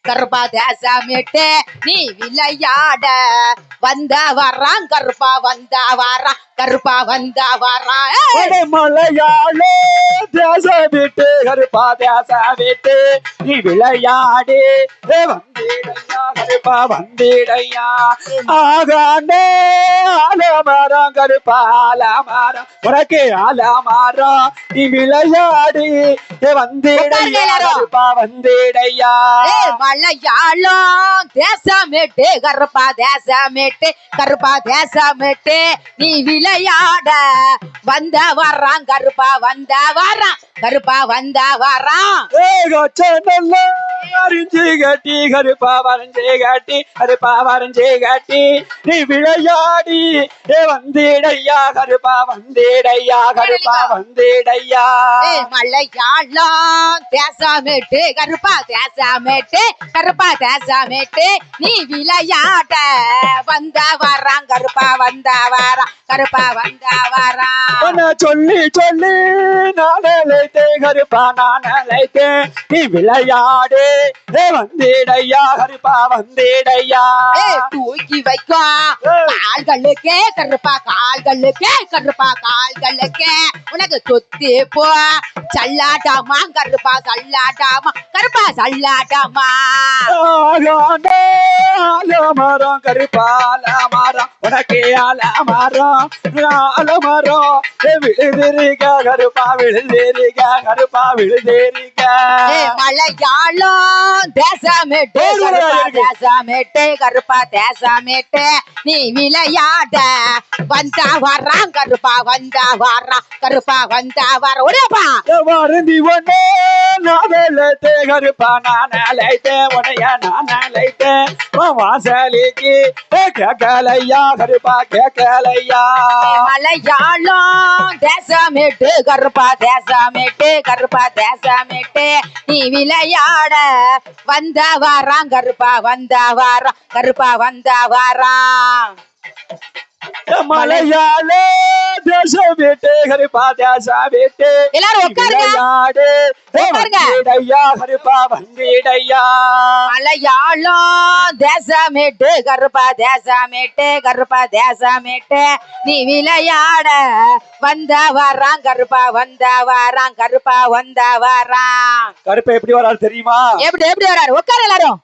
கருப்பா தேசமிட்டு நீ விளையாட வந்த வர்றான் கருப்பா வந்தா வர்றான் கருப்பா வந்தா வர்றான் மலையாள தேசம் விட்டு கருப்பா தேசம் விட்டு நீ விளையாடி வந்திடையா கருப்பா வந்திடையா ஆகாண்டே ஆலமரம் கருப்பா ஆலமரம் உனக்கு ஆலமரம் நீ விளையாடி வந்திடையா கருப்பா வந்திடையா மலையாளம் தேசமிட்டு கருப்பா தேசமிட்டு கருப்பா தேசமிட்டு நீ விளையாட வந்த வர்றான் கருப்பா வந்தா வர்றான் கருப்பா வந்தா வர்றான் வரைஞ்சி கட்டி கருப்பா வரைஞ்சி கட்டி கருப்பா வரைஞ்சி கட்டி நீ விளையாடி வந்திடையா கருப்பா வந்திடையா கருப்பா வந்திடையா மலையாளம் தேசமிட்டு கருப்பா தேசமிட்டு கருப்பா தேசமிட்டு நீ விளையாட வந்த வர்றான் கருப்பா வந்தா வர்றான் கருப்பா வந்தா வர்றான் சொல்லி சொல்லி நான் அழைத்தேன் கருப்பா நான் அழைத்தேன் நீ விளையாடு வந்திடையா கருப்பா வந்திடையா தூக்கி வைக்கும் கால்களுக்கே கருப்பா கால்களுக்கே கருப்பா கால்களுக்கே உனக்கு சொத்து போ சல்லாட்டாமா கருப்பா சல்லாட்டாமா கருப்பா சல்லாட்டாமா ஆலமரம் கருப்பா ஆலமரம் உனக்கு ஆலமரம் ஆலமரம் விழுதிருக்க கருப்பா விழுதிருக்க கருப்பா விழுதிருக்க மலையாளம் தேசமிட்டு கருப்பா தேசமிட்டு கருப்பா தேசமிட்டு நீ விளையாட வந்தா வர்றான் கருப்பா வந்தா வர்றான் கருப்பா வந்தா வர உடையப்பா வருந்தி ஒன்னே நாதலத்தே கருப்பா நான் அழைத்தேன் உனைய நான் அழைத்தேன் வாசலிக்கு கேட்கலையா கருப்பா கேட்கலையா மலையாளம் தேசமிட்டு கருப்பா தேசமிட்டு கருப்பா தேசமிட்டு நீ விளையாட வந்தா வர்றான் கருப்பா வந்தா வர்றான் கருப்பா வந்தா வர்றான் மலையாள தேசம் விட்டு கருப்பா தேசம் விட்டு எல்லாரும் உட்காருங்க கருப்பா வந்திடையா மலையாளம் தேசமிட்டு கருப்பா தேசமிட்டு கருப்பா தேசமிட்டு நீ விளையாட வந்தா வர்றான் கருப்பா வந்தா வர்றான் கருப்பா வந்தா வர்றான் கருப்பா எப்படி வராரு தெரியுமா எப்படி எப்படி வராரு உட்காரு எல்லாரும்